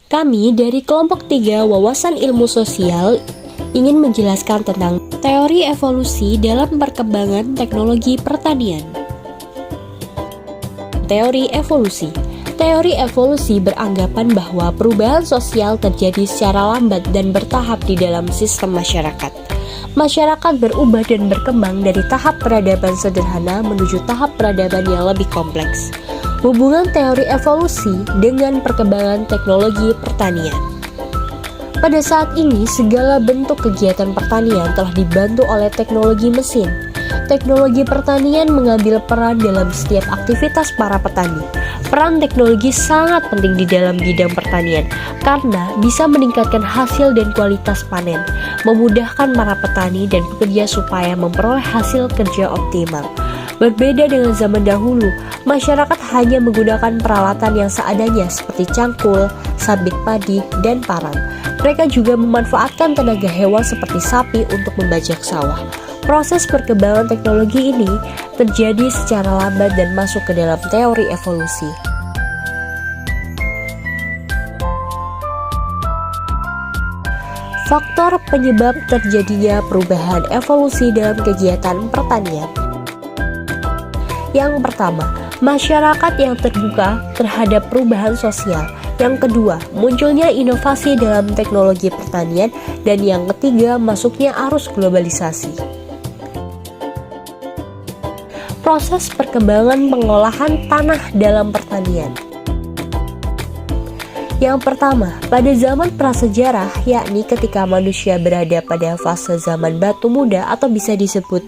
Kami dari kelompok 3 Wawasan Ilmu Sosial ingin menjelaskan tentang teori evolusi dalam perkembangan teknologi pertanian. Teori evolusi. Teori evolusi beranggapan bahwa perubahan sosial terjadi secara lambat dan bertahap di dalam sistem masyarakat. Masyarakat berubah dan berkembang dari tahap peradaban sederhana menuju tahap peradaban yang lebih kompleks. Hubungan teori evolusi dengan perkembangan teknologi pertanian. Pada saat ini, segala bentuk kegiatan pertanian telah dibantu oleh teknologi mesin. Teknologi pertanian mengambil peran dalam setiap aktivitas para petani. Peran teknologi sangat penting di dalam bidang pertanian karena bisa meningkatkan hasil dan kualitas panen, memudahkan para petani dan pekerja supaya memperoleh hasil kerja optimal. Berbeda dengan zaman dahulu, masyarakat hanya menggunakan peralatan yang seadanya seperti cangkul, sabit padi, dan parang. Mereka juga memanfaatkan tenaga hewan seperti sapi untuk membajak sawah. Proses perkembangan teknologi ini terjadi secara lambat dan masuk ke dalam teori evolusi. Faktor penyebab terjadinya perubahan evolusi dalam kegiatan pertanian. Yang pertama, masyarakat yang terbuka terhadap perubahan sosial. Yang kedua, munculnya inovasi dalam teknologi pertanian. Dan yang ketiga, masuknya arus globalisasi. Proses perkembangan pengolahan tanah dalam pertanian. Yang pertama, pada zaman prasejarah, yakni ketika manusia berada pada fase zaman batu muda atau bisa disebut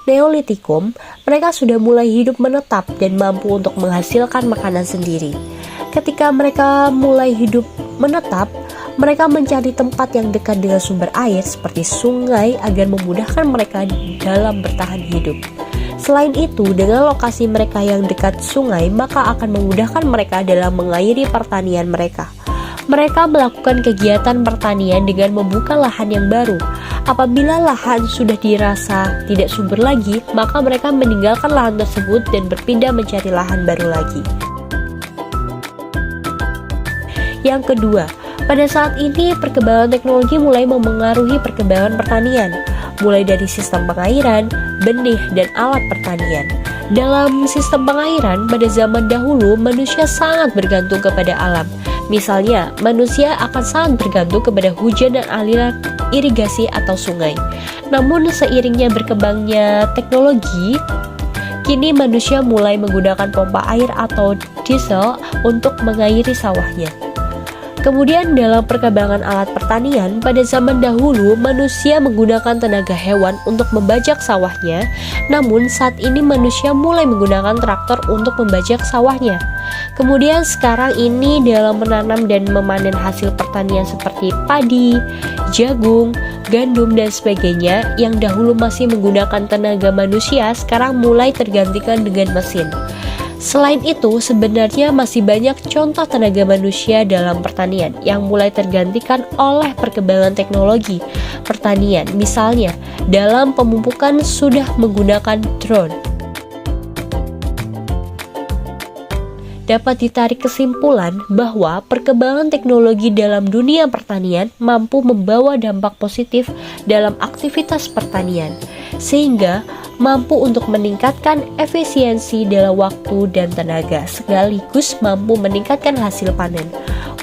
Neolitikum, mereka sudah mulai hidup menetap dan mampu untuk menghasilkan makanan sendiri. Ketika mereka mulai hidup menetap, mereka mencari tempat yang dekat dengan sumber air seperti sungai agar memudahkan mereka dalam bertahan hidup. Selain itu, dengan lokasi mereka yang dekat sungai, maka akan memudahkan mereka dalam mengairi pertanian mereka. Mereka melakukan kegiatan pertanian dengan membuka lahan yang baru. Apabila lahan sudah dirasa tidak subur lagi, maka mereka meninggalkan lahan tersebut dan berpindah mencari lahan baru lagi. Yang kedua, pada saat ini perkembangan teknologi mulai memengaruhi perkembangan pertanian, mulai dari sistem pengairan, benih, dan alat pertanian. Dalam sistem pengairan, pada zaman dahulu manusia sangat bergantung kepada alam. Misalnya, manusia akan sangat bergantung kepada hujan dan aliran irigasi atau sungai. Namun seiringnya berkembangnya teknologi, kini manusia mulai menggunakan pompa air atau diesel untuk mengairi sawahnya. Kemudian dalam perkembangan alat pertanian, pada zaman dahulu manusia menggunakan tenaga hewan untuk membajak sawahnya, namun saat ini manusia mulai menggunakan traktor untuk membajak sawahnya. Kemudian sekarang ini dalam menanam dan memanen hasil pertanian seperti padi, jagung, gandum, dan sebagainya yang dahulu masih menggunakan tenaga manusia, sekarang mulai tergantikan dengan mesin. Selain itu, sebenarnya masih banyak contoh tenaga manusia dalam pertanian yang mulai tergantikan oleh perkembangan teknologi pertanian. Misalnya, dalam pemupukan sudah menggunakan drone. Dapat ditarik kesimpulan bahwa perkembangan teknologi dalam dunia pertanian mampu membawa dampak positif dalam aktivitas pertanian, sehingga mampu untuk meningkatkan efisiensi dalam waktu dan tenaga, sekaligus mampu meningkatkan hasil panen.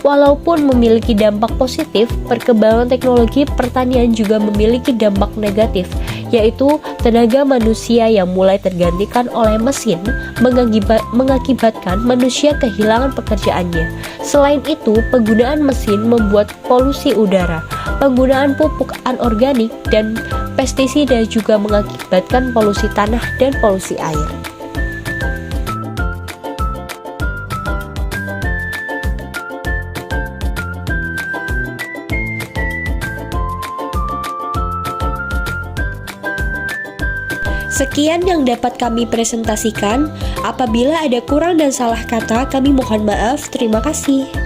Walaupun memiliki dampak positif, perkembangan teknologi pertanian juga memiliki dampak negatif, yaitu tenaga manusia yang mulai tergantikan oleh mesin, mengakibatkan manusia kehilangan pekerjaannya. Selain itu, penggunaan mesin membuat polusi udara, penggunaan pupuk anorganik dan pestisida juga mengakibatkan polusi tanah dan polusi air. Sekian yang dapat kami presentasikan. Apabila ada kurang dan salah kata, kami mohon maaf. Terima kasih.